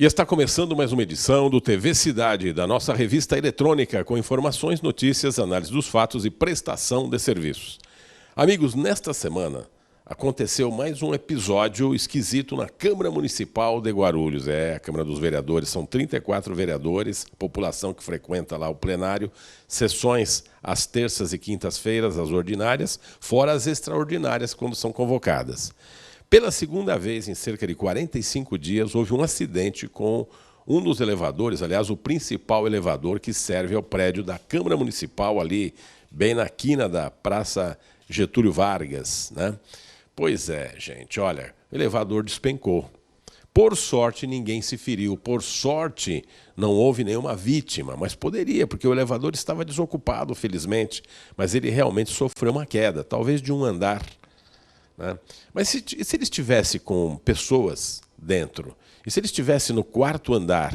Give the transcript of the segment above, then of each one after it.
E está começando mais uma edição do TV Cidade, da nossa revista eletrônica, com informações, notícias, análise dos fatos e prestação de serviços. Amigos, nesta semana aconteceu mais um episódio esquisito na Câmara Municipal de Guarulhos. A Câmara dos Vereadores, são 34 vereadores, a população que frequenta lá o plenário, sessões às terças e quintas-feiras, as ordinárias, fora as extraordinárias quando são convocadas. Pela segunda vez em cerca de 45 dias, houve um acidente com um dos elevadores, aliás, o principal elevador que serve ao prédio da Câmara Municipal, ali bem na quina da Praça Getúlio Vargas, né? Pois é, gente, olha, o elevador despencou. Por sorte, ninguém se feriu. Por sorte, não houve nenhuma vítima, mas poderia, porque o elevador estava desocupado, felizmente, mas ele realmente sofreu uma queda, talvez de um andar, né? Mas se ele estivesse com pessoas dentro, e se ele estivesse no quarto andar,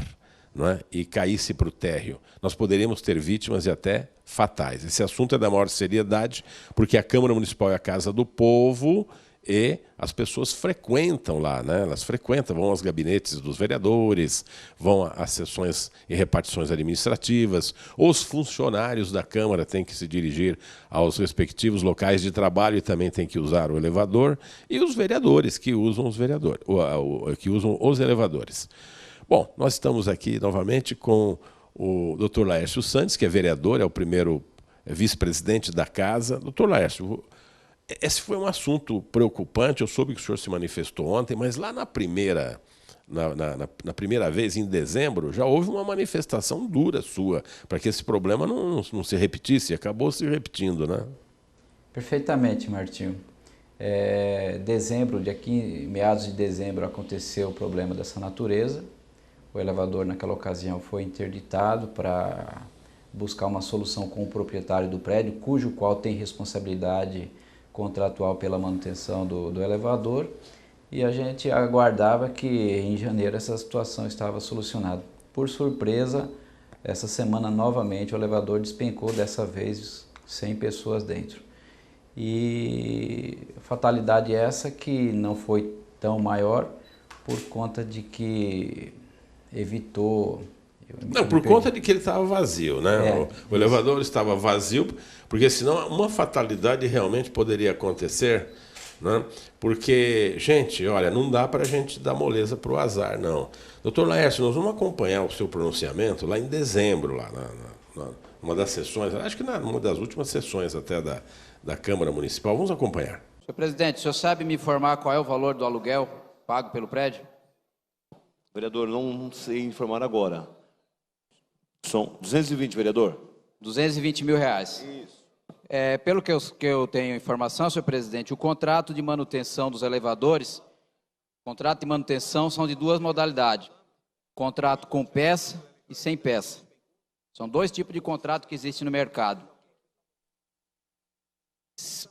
não é, e caísse para o térreo, nós poderíamos ter vítimas e até fatais. Esse assunto é da maior seriedade, porque a Câmara Municipal é a casa do povo e as pessoas frequentam lá, né? Elas frequentam, vão aos gabinetes dos vereadores, vão às sessões e repartições administrativas, os funcionários da Câmara têm que se dirigir aos respectivos locais de trabalho e também têm que usar o elevador, e os vereadores que usam os elevadores. Bom, nós estamos aqui novamente com o Dr. Laércio Santos, que é vereador, é o primeiro vice-presidente da casa. Dr. Laércio, esse foi um assunto preocupante, eu soube que o senhor se manifestou ontem, mas lá na primeira vez, em dezembro, já houve uma manifestação dura sua, para que esse problema não se repetisse, e acabou se repetindo, né? Perfeitamente, Martinho. Meados de dezembro, aconteceu o problema dessa natureza. O elevador, naquela ocasião, foi interditado para buscar uma solução com o proprietário do prédio, cujo qual tem responsabilidade contratual pela manutenção do elevador, e a gente aguardava que em janeiro essa situação estava solucionada. Por surpresa, essa semana novamente o elevador despencou, dessa vez 100 pessoas dentro. E fatalidade essa que não foi tão maior por conta de que evitou... Não, por conta de que ele estava vazio, né? O elevador estava vazio, porque senão uma fatalidade realmente poderia acontecer, né? Porque, gente, olha, não dá para a gente dar moleza para o azar, não. Doutor Laércio, nós vamos acompanhar o seu pronunciamento lá em dezembro, lá numa das sessões, acho que numa das últimas sessões até da Câmara Municipal. Vamos acompanhar. Senhor presidente, o senhor sabe me informar qual é o valor do aluguel pago pelo prédio? Vereador, não sei informar agora. São 220, vereador? 220 mil reais. Isso. Pelo que eu tenho informação, senhor presidente, o contrato de manutenção dos elevadores, contrato de manutenção são de duas modalidades. Contrato com peça e sem peça. São dois tipos de contrato que existem no mercado.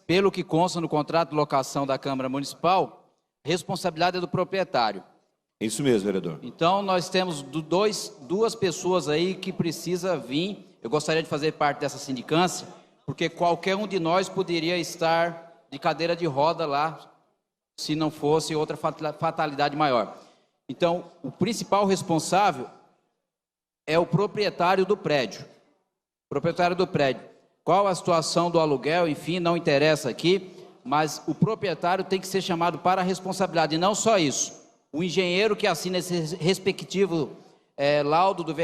Pelo que consta no contrato de locação da Câmara Municipal, responsabilidade é do proprietário. Isso mesmo, vereador. Então, nós temos duas pessoas aí que precisa vir. Eu gostaria de fazer parte dessa sindicância, porque qualquer um de nós poderia estar de cadeira de roda lá, se não fosse outra fatalidade maior. Então, o principal responsável é o proprietário do prédio. Proprietário do prédio. Qual a situação do aluguel, enfim, não interessa aqui, mas o proprietário tem que ser chamado para a responsabilidade, e não só isso. O engenheiro que assina esse respectivo laudo do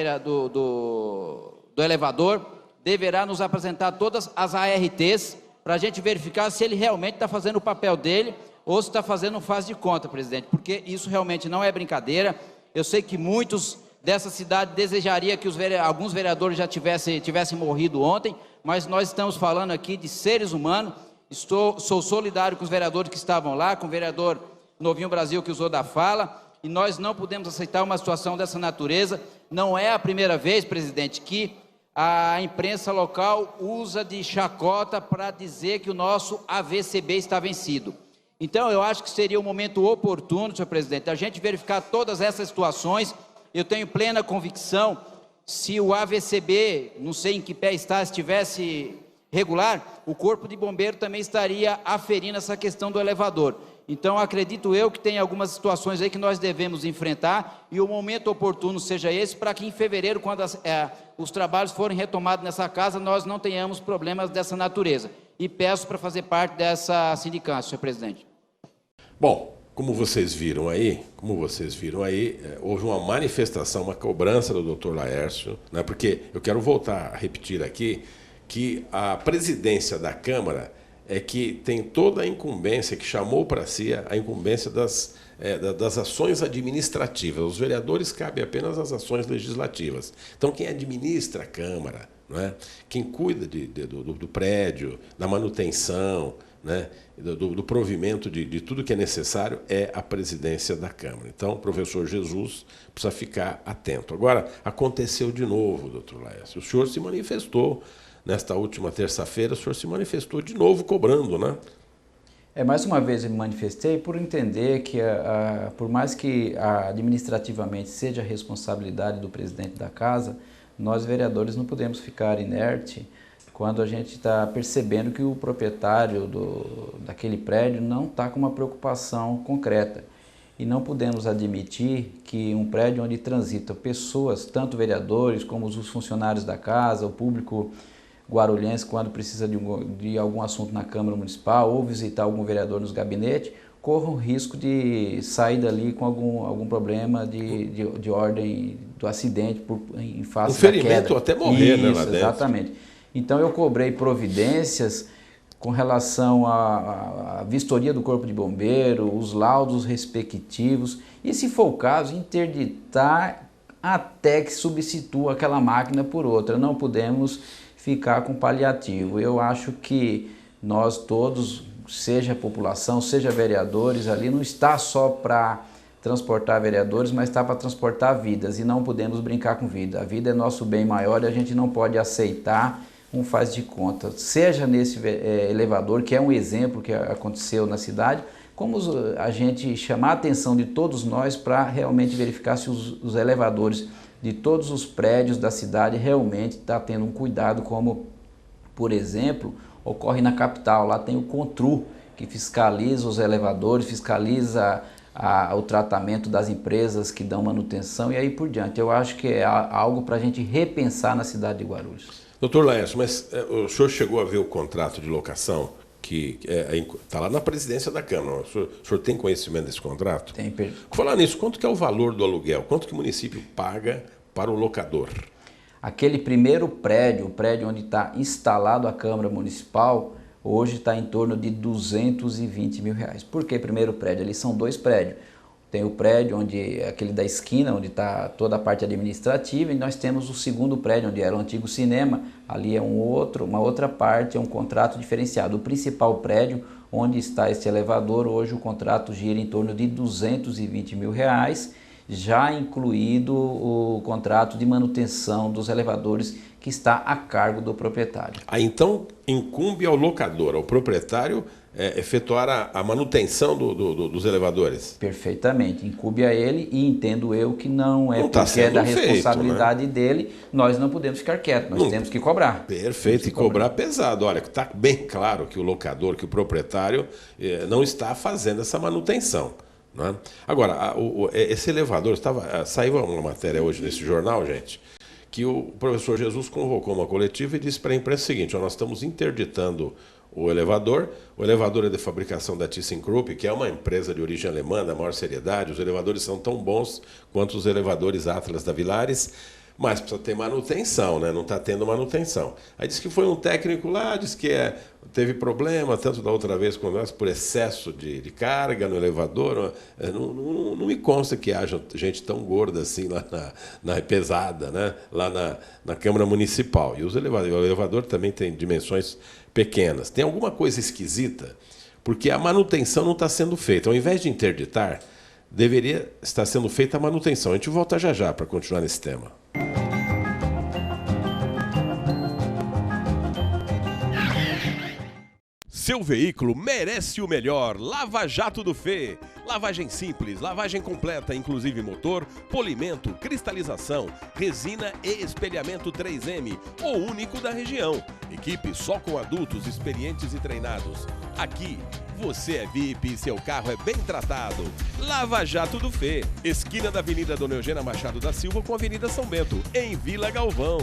elevador deverá nos apresentar todas as ARTs para a gente verificar se ele realmente está fazendo o papel dele ou se está fazendo um faz de conta, presidente, porque isso realmente não é brincadeira. Eu sei que muitos dessa cidade desejariam que alguns vereadores já tivessem morrido ontem, mas nós estamos falando aqui de seres humanos. Sou solidário com os vereadores que estavam lá, com o vereador Novinho Brasil que usou da fala, e nós não podemos aceitar uma situação dessa natureza. Não é a primeira vez, presidente, que a imprensa local usa de chacota para dizer que o nosso AVCB está vencido. Então, eu acho que seria o momento oportuno, senhor presidente, a gente verificar todas essas situações. Eu tenho plena convicção, se o AVCB, não sei em que pé está, estivesse regular, o Corpo de Bombeiro também estaria aferindo essa questão do elevador. Então, acredito eu que tem algumas situações aí que nós devemos enfrentar e o momento oportuno seja esse para que em fevereiro, quando os trabalhos forem retomados nessa casa, nós não tenhamos problemas dessa natureza. E peço para fazer parte dessa sindicância, senhor presidente. Bom, como vocês viram aí, houve uma manifestação, uma cobrança do Dr. Laércio, né, porque eu quero voltar a repetir aqui que a presidência da Câmara é que tem toda a incumbência, que chamou para si a incumbência das ações administrativas. Os vereadores cabem apenas as ações legislativas. Então, quem administra a Câmara, não é? Quem cuida do prédio, da manutenção, né? do provimento de tudo que é necessário é a presidência da Câmara. Então, o professor Jesus precisa ficar atento. Agora, aconteceu de novo, doutor Laércio. O senhor se manifestou. Nesta última terça-feira, o senhor se manifestou de novo cobrando, né? Mais uma vez eu me manifestei por entender que, por mais que administrativamente seja a responsabilidade do presidente da casa, nós vereadores não podemos ficar inerte quando a gente está percebendo que o proprietário daquele prédio não está com uma preocupação concreta. E não podemos admitir que um prédio onde transitam pessoas, tanto vereadores como os funcionários da casa, o público guarulhense, quando precisa de algum assunto na Câmara Municipal ou visitar algum vereador nos gabinetes, corra o risco de sair dali com algum problema de ordem do acidente em face da queda. Um ferimento até morrer, né, lá dentro. Exatamente. Então eu cobrei providências com relação à vistoria do Corpo de Bombeiro, os laudos respectivos e, se for o caso, interditar até que substitua aquela máquina por outra. Não podemos ficar com paliativo. Eu acho que nós todos, seja a população, seja vereadores, ali não está só para transportar vereadores, mas está para transportar vidas e não podemos brincar com vida. A vida é nosso bem maior e a gente não pode aceitar um faz de conta, seja nesse elevador, que é um exemplo que aconteceu na cidade, como a gente chamar a atenção de todos nós para realmente verificar se os elevadores de todos os prédios da cidade realmente está tendo um cuidado, como, por exemplo, ocorre na capital. Lá tem o CONTRU, que fiscaliza os elevadores, fiscaliza o tratamento das empresas que dão manutenção e aí por diante. Eu acho que é algo para a gente repensar na cidade de Guarulhos. Doutor Laércio, mas o senhor chegou a ver o contrato de locação que está lá na presidência da Câmara? O senhor tem conhecimento desse contrato? Tem. Falar nisso, quanto que é o valor do aluguel? Quanto que o município paga para o locador? Aquele primeiro prédio, o prédio onde está instalado a Câmara Municipal, hoje está em torno de R$220 mil. Por que primeiro prédio? Eles são dois prédios. Tem o prédio, aquele da esquina, onde está toda a parte administrativa, e nós temos o segundo prédio, onde era o antigo cinema. Ali é uma outra parte, é um contrato diferenciado. O principal prédio, onde está esse elevador, hoje o contrato gira em torno de R$220 mil, já incluído o contrato de manutenção dos elevadores, que está a cargo do proprietário. Então, incumbe ao locador, ao proprietário, efetuar a manutenção dos elevadores? Perfeitamente, incumbe a ele e entendo eu que não porque é da responsabilidade feito, né? dele, nós não podemos ficar quietos, nós temos que cobrar. Perfeito, e cobrar pesado. Olha, está bem claro que o locador, que o proprietário não está fazendo essa manutenção. Né? Agora, esse elevador, saiu uma matéria hoje nesse jornal, gente, que o professor Jesus convocou uma coletiva e disse para a imprensa o seguinte: nós estamos interditando o elevador é de fabricação da ThyssenKrupp, que é uma empresa de origem alemã, da maior seriedade. Os elevadores são tão bons quanto os elevadores Atlas da Villares, mas precisa ter manutenção, né? Não está tendo manutenção. Aí disse que foi um técnico lá, disse que teve problema, tanto da outra vez quanto nós, por excesso de carga no elevador. Não me consta que haja gente tão gorda assim lá pesada, né? Lá na Câmara Municipal. E o elevador também tem dimensões pequenas. Tem alguma coisa esquisita, porque a manutenção não está sendo feita. Ao invés de interditar, deveria estar sendo feita a manutenção. A gente volta já para continuar nesse tema. Seu veículo merece o melhor. Lava Jato do Fê. Lavagem simples, lavagem completa, inclusive motor, polimento, cristalização, resina e espelhamento 3M, o único da região. Equipe só com adultos experientes e treinados. Aqui Você é VIP e seu carro é bem tratado. Lava Jato do Fê, esquina da Avenida Dona Eugênia Machado da Silva com a Avenida São Bento, em Vila Galvão.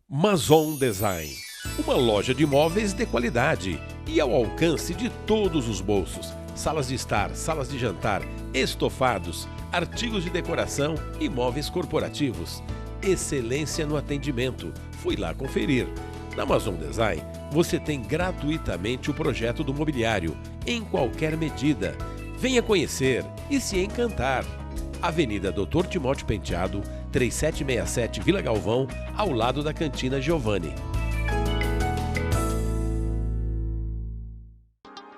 Maison Design, uma loja de móveis de qualidade e ao alcance de todos os bolsos. Salas de estar, salas de jantar, estofados, artigos de decoração e móveis corporativos. Excelência no atendimento. Fui lá conferir. Na Maison Design, você tem gratuitamente o projeto do mobiliário, em qualquer medida. Venha conhecer e se encantar. Avenida Dr. Timóteo Penteado, 3767 Vila Galvão, ao lado da Cantina Giovanni.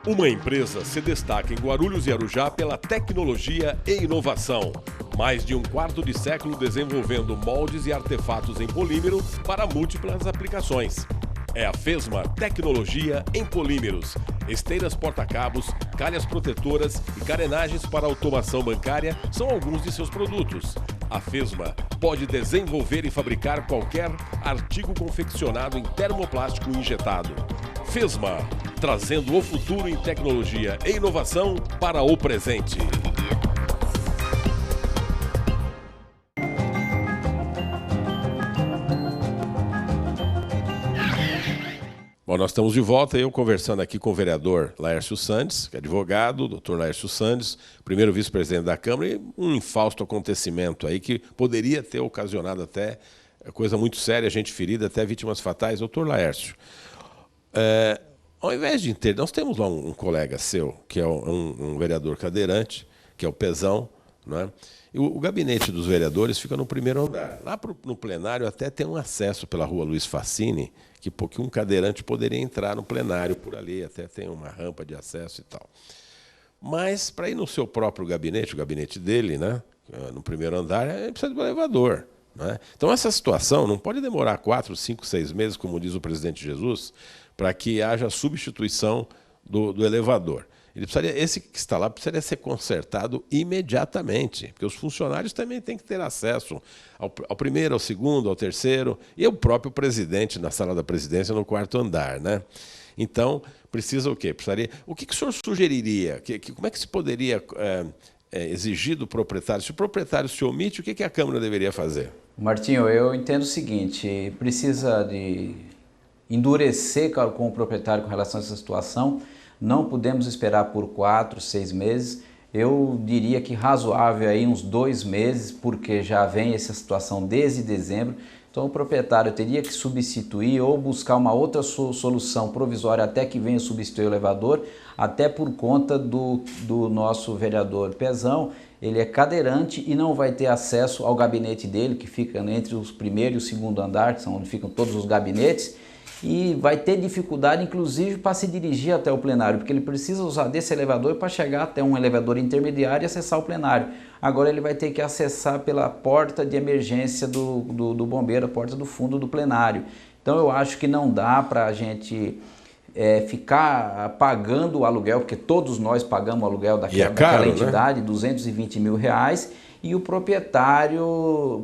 Uma empresa se destaca em Guarulhos e Arujá pela tecnologia e inovação. Mais de um quarto de século desenvolvendo moldes e artefatos em polímero para múltiplas aplicações. É a Fesma Tecnologia em Polímeros. Esteiras porta-cabos, calhas protetoras e carenagens para automação bancária são alguns de seus produtos. A Fesma pode desenvolver e fabricar qualquer artigo confeccionado em termoplástico injetado. Fesma, trazendo o futuro em tecnologia e inovação para o presente. Bom, nós estamos de volta, eu conversando aqui com o vereador Laércio Sandes, que é advogado, doutor Laércio Sandes, primeiro vice-presidente da Câmara, e um infausto acontecimento aí que poderia ter ocasionado até coisa muito séria, gente ferida, até vítimas fatais. Doutor Laércio, ao invés de ter... Nós temos lá um colega seu, que é um vereador cadeirante, que é o Pezão, não é? E o gabinete dos vereadores fica no primeiro andar. Lá no plenário até tem um acesso pela rua Luiz Facini, que um cadeirante poderia entrar no plenário por ali, até tem uma rampa de acesso e tal. Mas, para ir no seu próprio gabinete, o gabinete dele, né, no primeiro andar, ele precisa de um elevador. Não é? Então, essa situação não pode demorar 4, 5, 6 meses, como diz o presidente Jesus, para que haja substituição do elevador. Esse que está lá precisaria ser consertado imediatamente, porque os funcionários também têm que ter acesso ao primeiro, ao segundo, ao terceiro, e o próprio presidente na sala da presidência no quarto andar, né? Então, precisa o quê? O que o senhor sugeriria? Como é que se poderia exigir do proprietário? Se o proprietário se omite, o que a Câmara deveria fazer? Martinho, eu entendo o seguinte, precisa de endurecer com o proprietário com relação a essa situação. Não podemos esperar por 4, 6 meses. Eu diria que razoável aí uns 2 meses, porque já vem essa situação desde dezembro. Então o proprietário teria que substituir ou buscar uma outra solução provisória até que venha substituir o elevador, até por conta do nosso vereador Pezão. Ele é cadeirante e não vai ter acesso ao gabinete dele, que fica entre o primeiro e o segundo andar, que são onde ficam todos os gabinetes, e vai ter dificuldade, inclusive, para se dirigir até o plenário, porque ele precisa usar desse elevador para chegar até um elevador intermediário e acessar o plenário. Agora ele vai ter que acessar pela porta de emergência do bombeiro, a porta do fundo do plenário. Então eu acho que não dá para a gente ficar pagando o aluguel, porque todos nós pagamos o aluguel daquela entidade, né? 220 mil reais, e o proprietário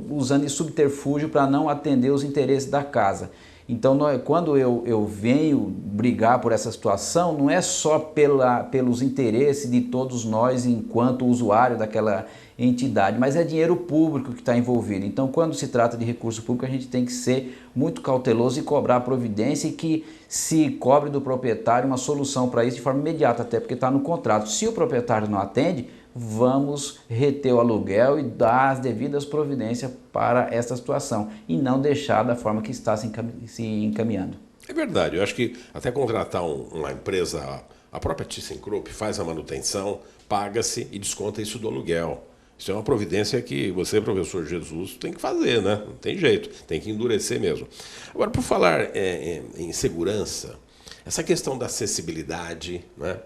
usando de subterfúgio para não atender os interesses da casa. Então, quando eu venho brigar por essa situação, não é só pelos interesses de todos nós enquanto usuário daquela entidade, mas é dinheiro público que está envolvido. Então, quando se trata de recurso público, a gente tem que ser muito cauteloso e cobrar providência e que se cobre do proprietário uma solução para isso de forma imediata, até porque está no contrato. Se o proprietário não atende, vamos reter o aluguel e dar as devidas providências para essa situação e não deixar da forma que está se encaminhando. É verdade, eu acho que até contratar uma empresa, a própria ThyssenKrupp faz a manutenção, paga-se e desconta isso do aluguel. Isso é uma providência que você, professor Jesus, tem que fazer, né? Não tem jeito, tem que endurecer mesmo. Agora, por falar em segurança, essa questão da acessibilidade, né?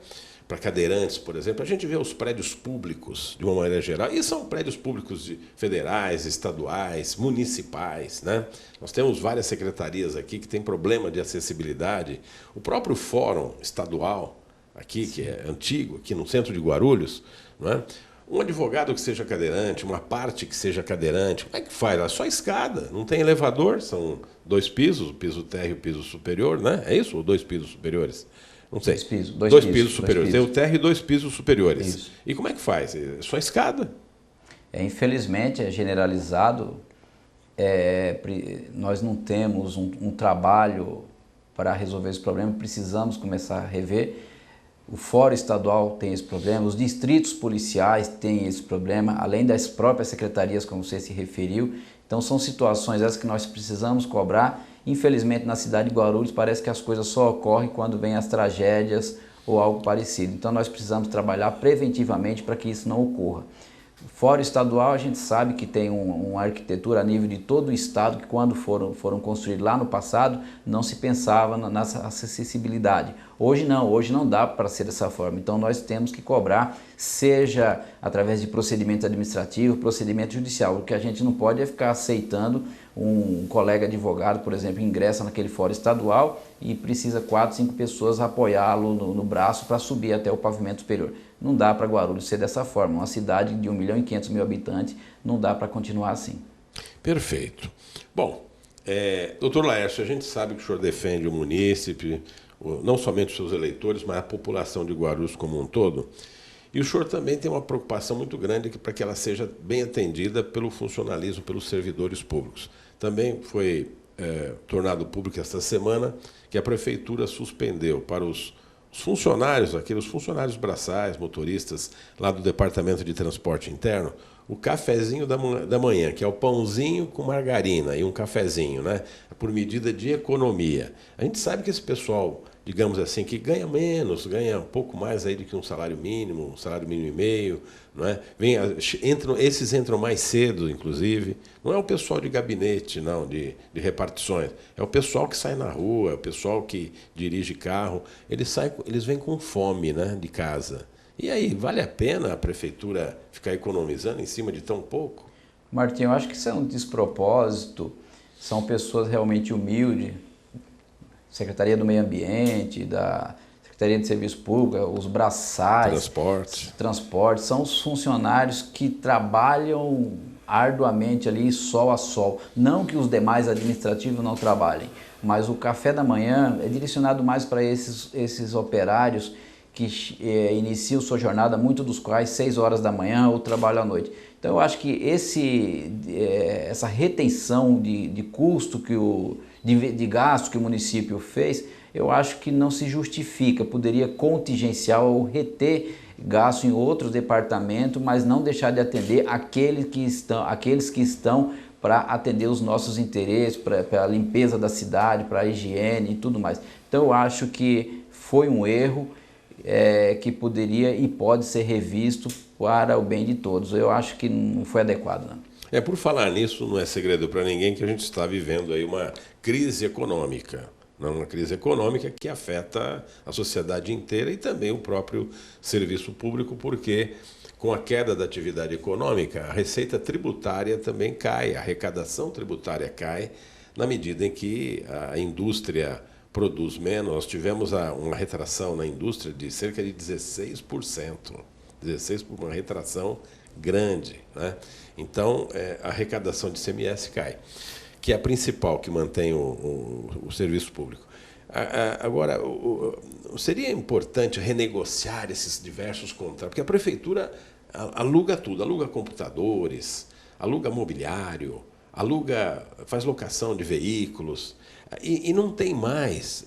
Para cadeirantes, por exemplo, a gente vê os prédios públicos, de uma maneira geral, e são prédios públicos federais, estaduais, municipais, né? Nós temos várias secretarias aqui que têm problema de acessibilidade. O próprio Fórum Estadual, aqui, que é antigo, aqui no centro de Guarulhos, não é? Um advogado que seja cadeirante, uma parte que seja cadeirante, como é que faz? É só escada, não tem elevador, são 2 pisos, o piso térreo e o piso superior, né? É isso? Ou 2 pisos superiores? Não sei. 2 pisos. 2 pisos superiores. Tem o térreo e 2 pisos superiores. Isso. E como é que faz? É só escada. Infelizmente, é generalizado. Nós não temos um trabalho para resolver esse problema, precisamos começar a rever. O Fórum Estadual tem esse problema, os distritos policiais têm esse problema, além das próprias secretarias, como você se referiu. Então são situações essas que nós precisamos cobrar. Infelizmente na cidade de Guarulhos parece que as coisas só ocorrem quando vem as tragédias ou algo parecido. Então nós precisamos trabalhar preventivamente para que isso não ocorra. Fórum Estadual, a gente sabe que tem uma arquitetura a nível de todo o estado, que quando foram construídos lá no passado, não se pensava nessa acessibilidade. Hoje não dá para ser dessa forma. Então nós temos que cobrar, seja através de procedimento administrativo, procedimento judicial. O que a gente não pode é ficar aceitando um colega advogado, por exemplo, ingressa naquele fórum estadual e precisa 4, 5 pessoas apoiá-lo no braço para subir até o pavimento superior. Não dá para Guarulhos ser dessa forma. Uma cidade de 1.500.000 habitantes, não dá para continuar assim. Perfeito. Bom, doutor Laércio, a gente sabe que o senhor defende o munícipe, não somente os seus eleitores, mas a população de Guarulhos como um todo. E o senhor também tem uma preocupação muito grande para que ela seja bem atendida pelo funcionalismo, pelos servidores públicos. Também foi tornado público esta semana que a Prefeitura suspendeu para os funcionários, os funcionários braçais, motoristas, lá do Departamento de Transporte Interno, o cafezinho da manhã, que é o pãozinho com margarina e um cafezinho, né? Por medida de economia. A gente sabe que esse pessoal, digamos assim, que ganha menos, ganha um pouco mais aí do que um salário mínimo e meio, não é? Esses entram mais cedo, inclusive. Não é o pessoal de gabinete, não, de repartições. É o pessoal que sai na rua, é o pessoal que dirige carro. Eles vêm com fome, né, de casa. E aí, vale a pena a Prefeitura ficar economizando em cima de tão pouco? Martim, eu acho que isso é um despropósito. São pessoas realmente humildes. Secretaria do Meio Ambiente, da Secretaria de Serviço Público, os braçais, transporte, são os funcionários que trabalham arduamente ali, sol a sol. Não que os demais administrativos não trabalhem, mas o café da manhã é direcionado mais para esses operários que iniciam sua jornada, muitos dos quais 6 horas da manhã ou trabalham à noite. Então eu acho que essa retenção de custo, de gasto que o município fez, eu acho que não se justifica. Poderia contingenciar ou reter gasto em outros departamentos, mas não deixar de atender aqueles que estão para atender os nossos interesses, para a limpeza da cidade, para a higiene e tudo mais. Então eu acho que foi um erro que poderia e pode ser revisto para o bem de todos. Eu acho que não foi adequado, não. Por falar nisso, não é segredo para ninguém que a gente está vivendo aí uma crise econômica. Uma crise econômica que afeta a sociedade inteira e também o próprio serviço público, porque com a queda da atividade econômica, a receita tributária também cai, a arrecadação tributária cai, na medida em que a indústria produz menos. Nós tivemos uma retração na indústria de cerca de 16%. 16%, uma retração grande, né? Então, a arrecadação de ICMS cai, que é a principal que mantém o serviço público. Agora, seria importante renegociar esses diversos contratos, porque a Prefeitura aluga tudo, aluga computadores, aluga mobiliário, faz locação de veículos, e não tem mais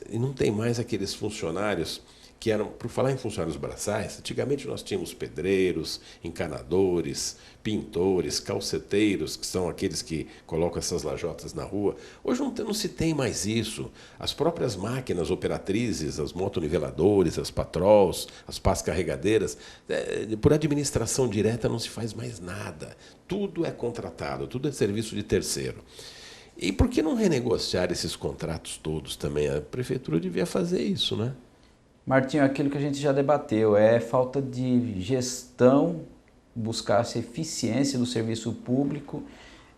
aqueles funcionários que eram, por falar em funcionários braçais, antigamente nós tínhamos pedreiros, encanadores, pintores, calceteiros, que são aqueles que colocam essas lajotas na rua. Hoje não se tem mais isso. As próprias máquinas operatrizes, os motoniveladores, as patrols, as pás carregadeiras, por administração direta não se faz mais nada. Tudo é contratado, tudo é serviço de terceiro. E por que não renegociar esses contratos todos também? A Prefeitura devia fazer isso, né? Martinho, aquilo que a gente já debateu, falta de gestão, buscar essa eficiência do serviço público.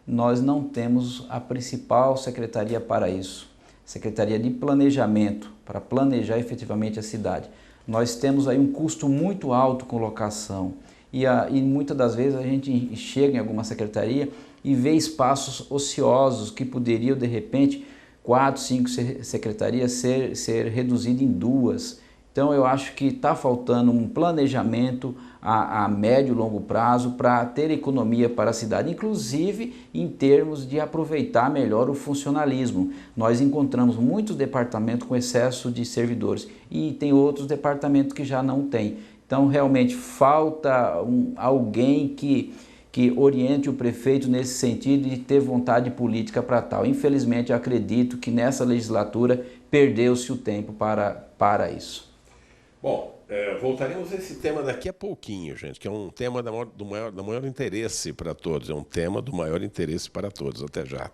Nós não temos a principal secretaria para isso, Secretaria de Planejamento, para planejar efetivamente a cidade. Nós temos aí um custo muito alto com locação e muitas das vezes a gente chega em alguma secretaria e vê espaços ociosos que poderiam, de repente, 4, 5 secretarias ser reduzido em 2. Então eu acho que está faltando um planejamento a médio e longo prazo para ter economia para a cidade, inclusive em termos de aproveitar melhor o funcionalismo. Nós encontramos muitos departamentos com excesso de servidores e tem outros departamentos que já não tem. Então realmente falta alguém que oriente o prefeito nesse sentido de ter vontade política para tal. Infelizmente, eu acredito que nessa legislatura perdeu-se o tempo para isso. Bom, voltaremos a esse tema daqui a pouquinho, gente, que é um tema do maior interesse para todos. É um tema do maior interesse para todos. Até já.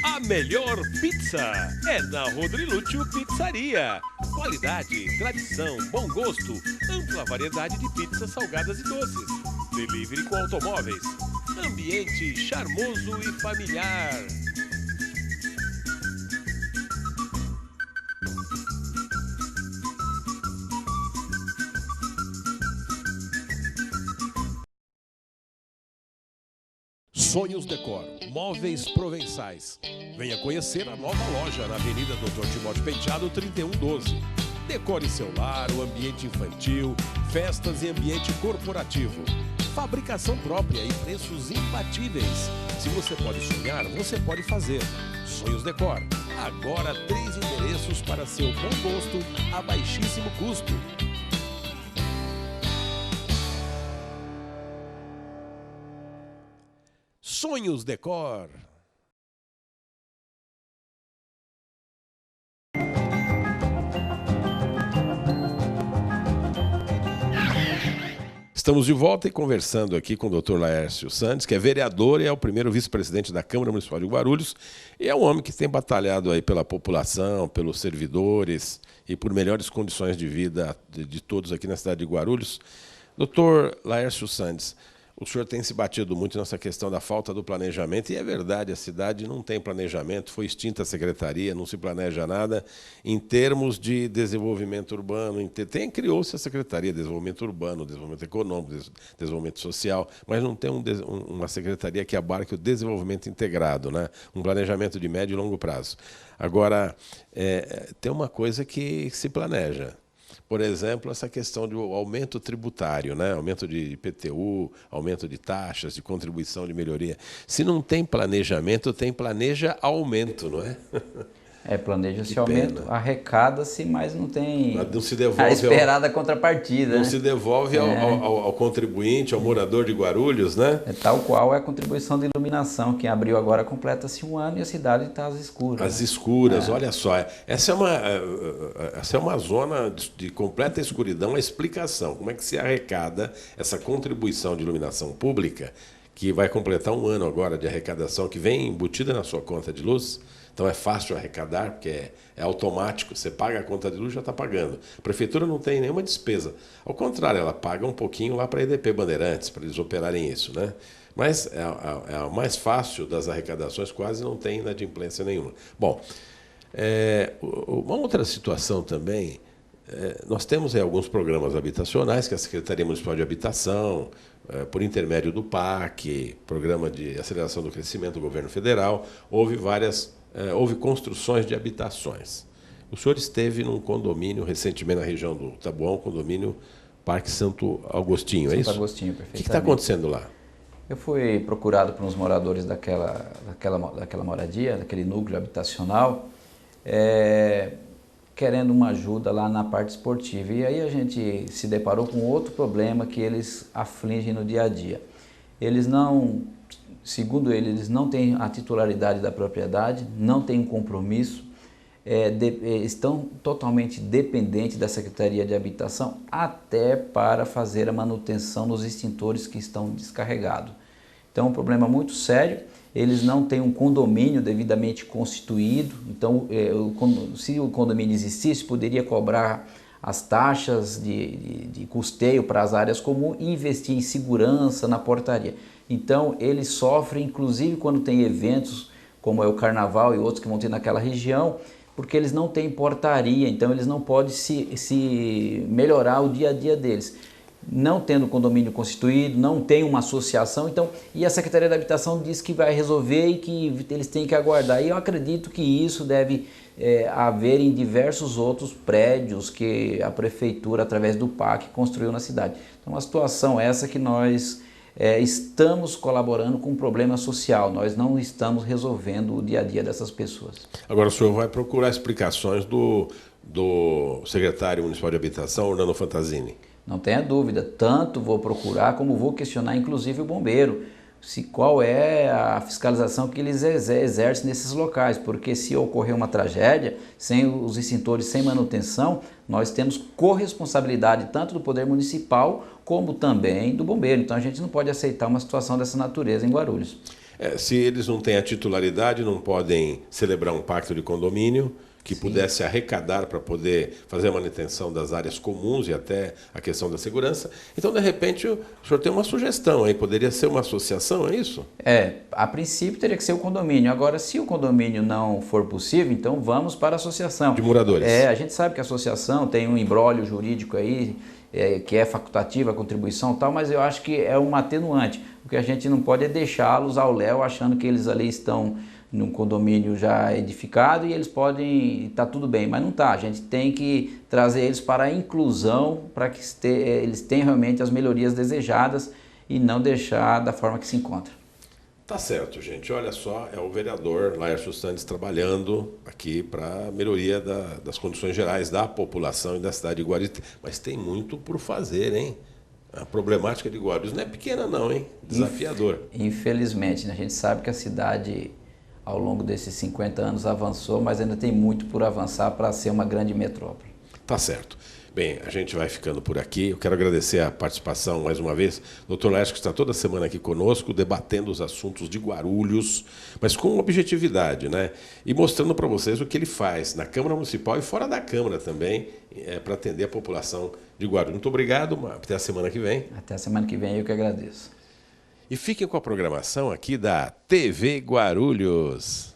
A melhor pizza é na Rodrilúcio Pizzaria. Qualidade, tradição, bom gosto, ampla variedade de pizzas salgadas e doces. Delivery com automóveis. Ambiente charmoso e familiar. Sonhos Decor, móveis provençais. Venha conhecer a nova loja na Avenida Dr. Timóteo Penteado, 3112. Decore seu lar, o ambiente infantil, festas e ambiente corporativo. Fabricação própria e preços imbatíveis. Se você pode sonhar, você pode fazer. Sonhos Decor. Agora 3 endereços para seu bom gosto a baixíssimo custo. Sonhos Decor. Estamos de volta e conversando aqui com o Dr. Laércio Santos, que é vereador e é o primeiro vice-presidente da Câmara Municipal de Guarulhos, e é um homem que tem batalhado aí pela população, pelos servidores e por melhores condições de vida de todos aqui na cidade de Guarulhos. Dr. Laércio Santos, o senhor tem se batido muito nessa questão da falta do planejamento, e é verdade, a cidade não tem planejamento, foi extinta a secretaria, não se planeja nada em termos de desenvolvimento urbano. Criou-se a Secretaria de Desenvolvimento Urbano, Desenvolvimento Econômico, Desenvolvimento Social, mas não tem uma secretaria que abarque o desenvolvimento integrado, né? Um planejamento de médio e longo prazo. Agora, tem uma coisa que se planeja. Por exemplo, essa questão do aumento tributário, né? Aumento de IPTU, aumento de taxas, de contribuição de melhoria. Se não tem planejamento, planeja aumento, não é? Planeja-se aumento, arrecada-se, mas não tem não se devolve a esperada contrapartida. Não se devolve ao contribuinte, ao morador de Guarulhos, né? Tal qual é a contribuição de iluminação, que em abril agora completa-se 1 ano e a cidade está às escuras. Às escuras, olha só. Essa é uma zona de completa escuridão. A explicação, como é que se arrecada essa contribuição de iluminação pública, que vai completar 1 ano agora de arrecadação, que vem embutida na sua conta de luz. Então é fácil arrecadar, porque é automático, você paga a conta de luz e já está pagando. A prefeitura não tem nenhuma despesa. Ao contrário, ela paga um pouquinho lá para a EDP Bandeirantes, para eles operarem isso, né? Mas é a mais fácil das arrecadações, quase não tem inadimplência nenhuma. Bom, uma outra situação também, nós temos alguns programas habitacionais que a Secretaria Municipal de Habitação, por intermédio do PAC, Programa de Aceleração do Crescimento do Governo Federal, houve construções de habitações. O senhor esteve num condomínio recentemente na região do Taboão, condomínio Parque Santo Agostinho, é isso? Santo Agostinho, perfeitamente. O que está acontecendo lá? Eu fui procurado por uns moradores daquela moradia, daquele núcleo habitacional, querendo uma ajuda lá na parte esportiva. E aí a gente se deparou com outro problema que eles afligem no dia a dia. Eles não... Segundo eles não têm a titularidade da propriedade, não têm um compromisso, estão totalmente dependentes da Secretaria de Habitação até para fazer a manutenção nos extintores que estão descarregados. Então é um problema muito sério, eles não têm um condomínio devidamente constituído, então se o condomínio existisse, poderia cobrar as taxas de custeio para as áreas comuns e investir em segurança na portaria. Então, eles sofrem, inclusive quando tem eventos, como é o Carnaval e outros que vão ter naquela região, porque eles não têm portaria, então eles não podem se melhorar o dia a dia deles. Não tendo condomínio constituído, não tem uma associação, então, e a Secretaria da Habitação diz que vai resolver e que eles têm que aguardar. E eu acredito que isso deve haver em diversos outros prédios que a Prefeitura, através do PAC, construiu na cidade. Então, uma situação essa que nós estamos colaborando com um problema social, nós não estamos resolvendo o dia a dia dessas pessoas. Agora o senhor vai procurar explicações do secretário municipal de habitação, Orlando Fantasini. Não tenha dúvida, tanto vou procurar como vou questionar inclusive o bombeiro, qual é a fiscalização que eles exercem nesses locais, porque se ocorrer uma tragédia, sem os extintores, sem manutenção, nós temos corresponsabilidade tanto do Poder Municipal como também do bombeiro. Então a gente não pode aceitar uma situação dessa natureza em Guarulhos. Se eles não têm a titularidade, não podem celebrar um pacto de condomínio que pudesse arrecadar para poder fazer a manutenção das áreas comuns e até a questão da segurança. Então, de repente, o senhor tem uma sugestão aí, poderia ser uma associação, é isso? A princípio teria que ser o condomínio. Agora, se o condomínio não for possível, então vamos para a associação. De moradores. A gente sabe que a associação tem um imbróglio jurídico aí, que é facultativa a contribuição e tal, mas eu acho que é uma atenuante. O que a gente não pode é deixá-los ao léu achando que eles ali estão num condomínio já edificado e eles podem estar tudo bem, mas não está. A gente tem que trazer eles para a inclusão, para que eles tenham realmente as melhorias desejadas e não deixar da forma que se encontra. Tá certo, gente. Olha só, é o vereador Laércio Santos trabalhando aqui para a melhoria das condições gerais da população e da cidade de Guarulhos. Mas tem muito por fazer, hein? A problemática de Guarulhos não é pequena não, hein? Desafiador. Infelizmente, né? A gente sabe que a cidade, ao longo desses 50 anos, avançou, mas ainda tem muito por avançar para ser uma grande metrópole. Tá certo. Bem, a gente vai ficando por aqui. Eu quero agradecer a participação mais uma vez. Dr. Laércio, que está toda semana aqui conosco, debatendo os assuntos de Guarulhos, mas com objetividade, né? E mostrando para vocês o que ele faz na Câmara Municipal e fora da Câmara também, para atender a população de Guarulhos. Muito obrigado. Até a semana que vem. Até a semana que vem, eu que agradeço. E fiquem com a programação aqui da TV Guarulhos.